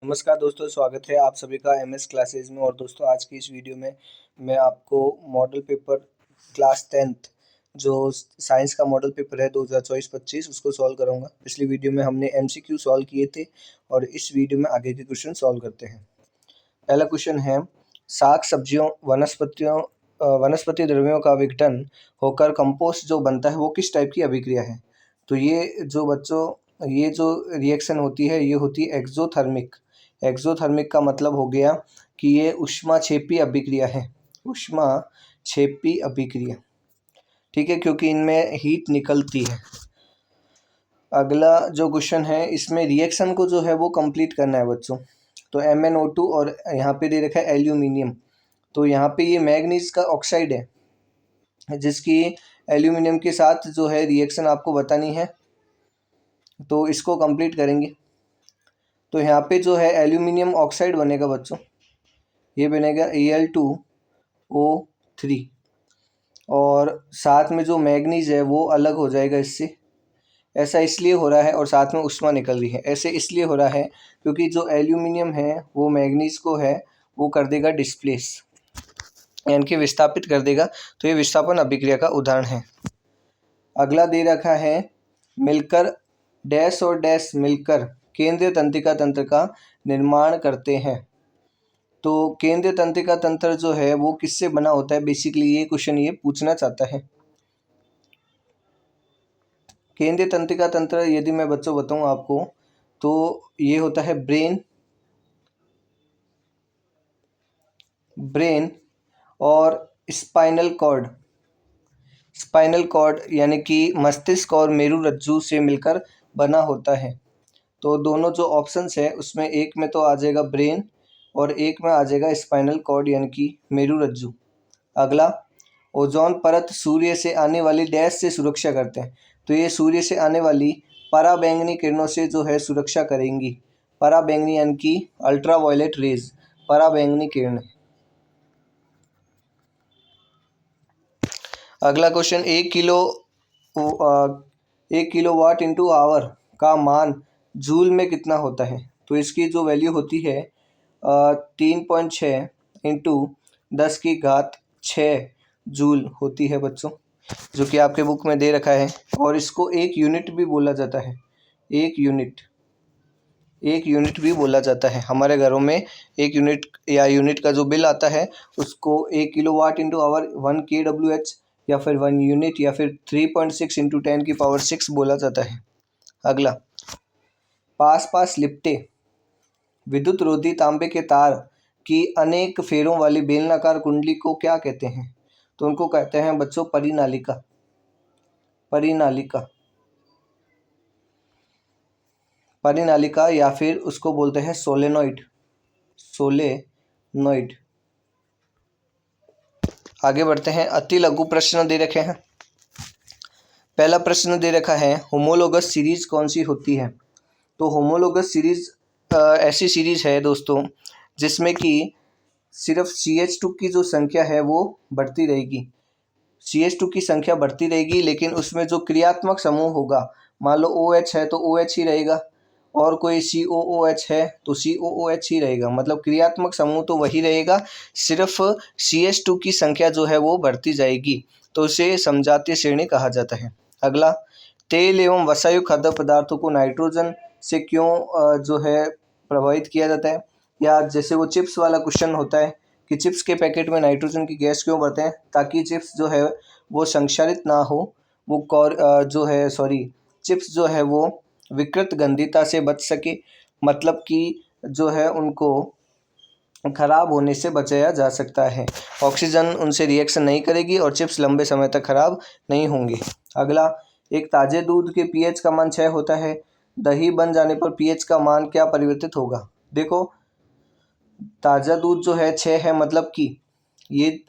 नमस्कार दोस्तों, स्वागत है आप सभी का एमएस क्लासेज में। और दोस्तों, आज की इस वीडियो में मैं आपको मॉडल पेपर क्लास 10th जो साइंस का मॉडल पेपर है 2024-25 उसको सॉल्व कराऊंगा। पिछली वीडियो में हमने एमसीक्यू सॉल्व किए थे और इस वीडियो में आगे के क्वेश्चन सॉल्व करते हैं। पहला क्वेश्चन है, शाक सब्जियों वनस्पति द्रव्यों का विघटन होकर कंपोस्ट जो बनता है वो किस टाइप की अभिक्रिया है। तो ये जो रिएक्शन होती है ये होती है एक्सोथर्मिक। एक्सोथर्मिक का मतलब हो गया कि ये ऊष्माक्षेपी अभिक्रिया है, ऊष्माक्षेपी अभिक्रिया। ठीक है, क्योंकि इनमें हीट निकलती है। अगला जो क्वेश्चन है, इसमें रिएक्शन को जो है वो कंप्लीट करना है बच्चों। तो MnO2 और यहाँ पे दे रखा है एल्यूमिनियम। तो यहाँ पे ये मैग्नीज का ऑक्साइड है जिसकी एल्यूमिनियम के साथ जो है रिएक्शन आपको बतानी है, तो इसको कंप्लीट करेंगे। तो यहाँ पे जो है एल्यूमिनियम ऑक्साइड बनेगा बच्चों, ये बनेगा Al2O3 और साथ में जो मैग्नीज है वो अलग हो जाएगा इससे। ऐसा इसलिए हो रहा है और साथ में ऊष्मा निकल रही है, ऐसे इसलिए हो रहा है क्योंकि जो एल्यूमिनियम है वो मैग्नीज को है वो कर देगा डिस्प्लेस, यानी कि विस्थापित कर देगा। तो ये विस्थापन अभिक्रिया का उदाहरण है। अगला दे रखा है, मिलकर डैश और डैश मिलकर केंद्रीय तंत्रिका तंत्र का निर्माण करते हैं। तो केंद्रीय तंत्रिका तंत्र जो है वो किससे बना होता है, बेसिकली ये क्वेश्चन ये पूछना चाहता है। केंद्रीय तंत्रिका तंत्र यदि मैं बच्चों बताऊं आपको तो ये होता है ब्रेन और स्पाइनल कॉर्ड। स्पाइनल कॉर्ड यानी कि मस्तिष्क और मेरुरज्जु से मिलकर बना होता है। तो दोनों जो ऑप्शंस है उसमें एक में तो आ जाएगा ब्रेन और एक में आ जाएगा स्पाइनल कॉर्ड यानी कि मेरुरज्जु। अगला, ओजोन परत सूर्य से आने वाली डैश से सुरक्षा करते हैं। तो ये सूर्य से आने वाली पराबैंगनी किरणों से जो है सुरक्षा करेंगी। पराबैंगनी यानी कि अल्ट्रावायलेट रेज, पराबैंगनी किरण। अगला क्वेश्चन, 1 किलोवाट इंटू आवर का मान जूल में कितना होता है। तो इसकी जो वैल्यू होती है 3.6 इंटू 10⁻6 जूल होती है बच्चों, जो कि आपके बुक में दे रखा है। और इसको एक यूनिट भी बोला जाता है, एक यूनिट भी बोला जाता है। हमारे घरों में एक यूनिट या यूनिट का जो बिल आता है उसको 1 किलोवाट इंटू आवर 1 kWh या फिर 1 यूनिट या फिर 3.6 इंटू 10⁻6 बोला जाता है। अगला, पास लिपटे विद्युत रोधी तांबे के तार की अनेक फेरों वाली बेलनाकार कुंडली को क्या कहते हैं। तो उनको कहते हैं बच्चों परिनालिका। परिनालिका या फिर उसको बोलते हैं सोलेनॉइड। आगे बढ़ते हैं, अति लघु प्रश्न दे रखे हैं। पहला प्रश्न दे रखा है, होमोलोगस सीरीज कौन सी होती है। तो होमोलोगस सीरीज ऐसी सीरीज है दोस्तों जिसमें कि सिर्फ CH2 की जो संख्या है वो बढ़ती रहेगी। CH2 की संख्या बढ़ती रहेगी, लेकिन उसमें जो क्रियात्मक समूह होगा, मान लो OH है तो OH ही रहेगा, और कोई COOH है तो COOH ही रहेगा। मतलब क्रियात्मक समूह तो वही रहेगा, सिर्फ CH2 की संख्या जो है वो बढ़ती जाएगी। तो उसे समजातीय श्रेणी कहा जाता है। अगला, तेल एवं वसायु खाद्य पदार्थों को नाइट्रोजन से क्यों जो है प्रभावित किया जाता है। या जैसे वो चिप्स वाला क्वेश्चन होता है कि चिप्स के पैकेट में नाइट्रोजन की गैस क्यों भरते हैं, ताकि चिप्स जो है वो संक्षारित ना हो, चिप्स जो है वो विकृत गंधिता से बच सके। मतलब कि जो है उनको खराब होने से बचाया जा सकता है। ऑक्सीजन उनसे रिएक्शन नहीं करेगी और चिप्स लंबे समय तक खराब नहीं होंगे। अगला, एक ताजे दूध के pH का मान 6 होता है, दही बन जाने पर pH का मान क्या परिवर्तित होगा। देखो, ताज़ा दूध जो है 6 है, मतलब कि ये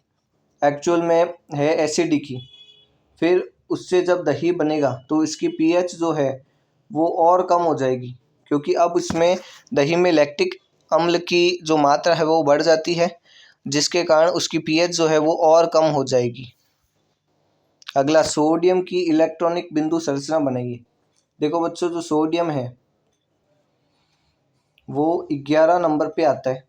एक्चुअल में है एसिडिक की। फिर उससे जब दही बनेगा तो इसकी pH जो है वो और कम हो जाएगी, क्योंकि अब इसमें दही में लैक्टिक अम्ल की जो मात्रा है वो बढ़ जाती है, जिसके कारण उसकी pH जो है वो और कम हो जाएगी। अगला, सोडियम की इलेक्ट्रॉनिक बिंदु संरचना बनाइए। देखो बच्चों, जो सोडियम है वो 11 नंबर पे आता है।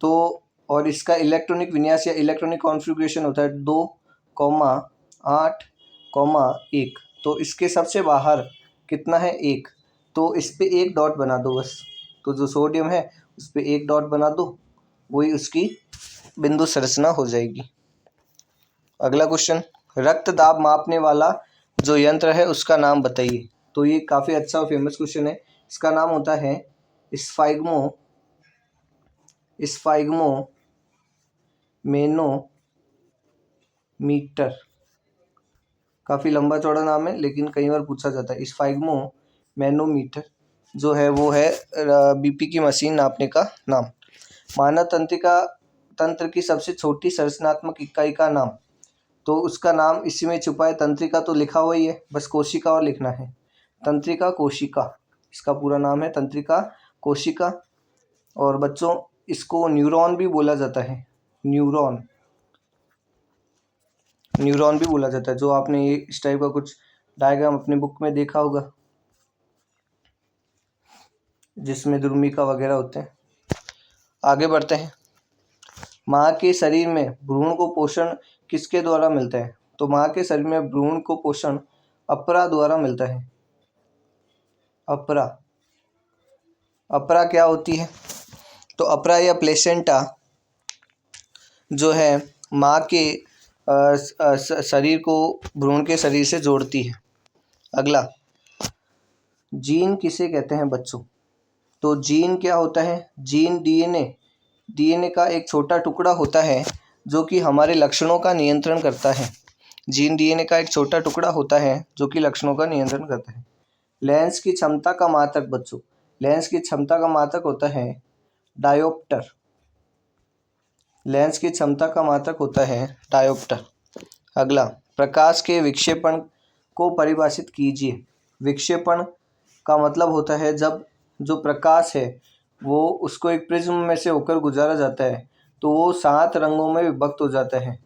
तो और इसका इलेक्ट्रॉनिक विन्यास या इलेक्ट्रॉनिक कॉन्फ़िगरेशन होता है 2,8,1। तो इसके सबसे बाहर कितना है 1, तो इस पे एक डॉट बना दो बस। तो जो सोडियम है उस पे एक डॉट बना दो, वही उसकी बिंदु संरचना हो जाएगी। अगला क्वेश्चन, रक्त दाब मापने वाला जो यंत्र है उसका नाम बताइए। तो ये काफ़ी अच्छा और फेमस क्वेश्चन है। इसका नाम होता है स्फाइग्मोमेनोमीटर। काफ़ी लंबा चौड़ा नाम है, लेकिन कई बार पूछा जाता है। स्फाइग्मोमेनोमीटर जो है वो है बीपी की मशीन नापने का नाम। मानव तंत्र की सबसे छोटी संरचनात्मक इकाई का नाम। तो उसका नाम इसी में छुपा है। तंत्रिका तो लिखा हुआ ही है, बस कोशिका और लिखना है। तंत्रिका कोशिका इसका पूरा नाम है, तंत्रिका कोशिका। और बच्चों इसको न्यूरॉन भी बोला जाता है। न्यूरॉन भी बोला जाता है। जो आपने ये इस टाइप का कुछ डायग्राम अपने बुक में देखा होगा, जिसमें द्रुमिका वगैरह होते हैं। आगे बढ़ते हैं। माँ के शरीर में भ्रूण को पोषण किसके द्वारा मिलता है। तो माँ के शरीर में भ्रूण को पोषण अपरा द्वारा मिलता है। अपरा क्या होती है। तो अपरा या प्लेसेंटा जो है माँ के शरीर को भ्रूण के शरीर से जोड़ती है। अगला, जीन किसे कहते हैं बच्चों। तो जीन क्या होता है। जीन डीएनए का एक छोटा टुकड़ा होता है जो कि हमारे लक्षणों का नियंत्रण करता है। जीन डीएनए का एक छोटा टुकड़ा होता है जो कि लक्षणों का नियंत्रण करता है। लेंस की क्षमता का मात्रक बच्चों, लेंस की क्षमता का मात्रक होता है डायोप्टर। लेंस की क्षमता का मात्रक होता है डायोप्टर। अगला, प्रकाश के विक्षेपण को परिभाषित कीजिए। विक्षेपण का मतलब होता है जब जो प्रकाश है वो उसको एक प्रिज्म में से होकर गुजारा जाता है तो वो 7 रंगों में विभक्त हो जाता है।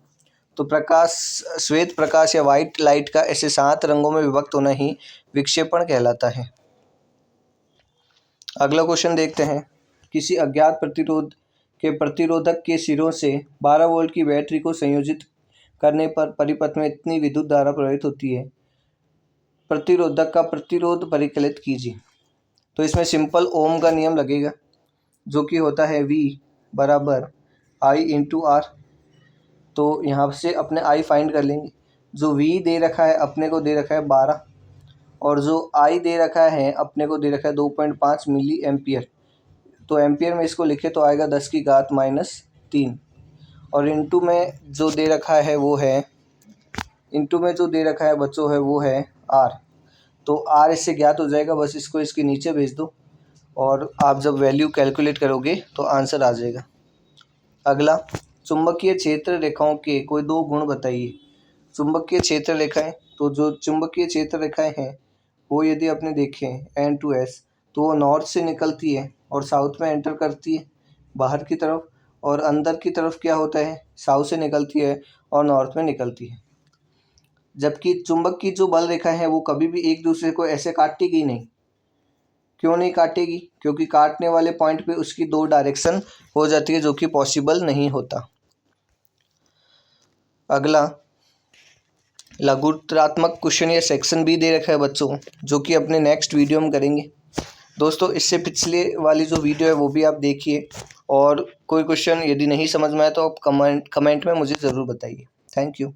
तो प्रकाश, श्वेत प्रकाश या वाइट लाइट का ऐसे 7 रंगों में विभक्त होना ही विक्षेपण कहलाता है। अगला क्वेश्चन देखते हैं। किसी अज्ञात प्रतिरोधक के सिरों से 12 वोल्ट की बैटरी को संयोजित करने पर परिपथ में इतनी विद्युत धारा प्रवाहित होती है। प्रतिरोधक का प्रतिरोध परिकलित कीजिए। तो इसमें सिंपल ओम का नियम लगेगा, जो कि होता है V बराबर I इंटू R। तो यहाँ से अपने I फाइंड कर लेंगे। जो V दे रखा है अपने को दे रखा है 12, और जो I दे रखा है अपने को दे रखा है 2.5 मिली एम्पियर। तो एम्पियर में इसको लिखे तो आएगा 10 की घात -3। और इंटू में जो दे रखा है वो है, इंटू में जो दे रखा है बच्चों है वो है R। तो R इससे ज्ञात हो जाएगा, बस इसको इसके नीचे भेज दो और आप जब वैल्यू कैलकुलेट करोगे तो आंसर आ जाएगा। अगला, चुंबकीय क्षेत्र रेखाओं के कोई 2 गुण बताइए। चुंबकीय क्षेत्र रेखाएं, तो जो चुंबकीय क्षेत्र रेखाएं हैं वो यदि आपने देखें N2S, तो वो नॉर्थ से निकलती है और साउथ में एंटर करती है बाहर की तरफ, और अंदर की तरफ क्या होता है, साउथ से निकलती है और नॉर्थ में निकलती है। जबकि चुंबक की जो बल रेखा है वो कभी भी एक दूसरे को ऐसे काटेगी नहीं। क्यों नहीं काटेगी, क्योंकि काटने वाले पॉइंट पे उसकी 2 डायरेक्शन हो जाती है, जो कि पॉसिबल नहीं होता। अगला, लघुत्तरात्मक क्वेश्चन या सेक्शन भी दे रखा है बच्चों, जो कि अपने नेक्स्ट वीडियो में करेंगे। दोस्तों इससे पिछले वाली जो वीडियो है वो भी आप देखिए, और कोई क्वेश्चन यदि नहीं समझ में आया तो आप कमेंट में मुझे ज़रूर बताइए। Thank you.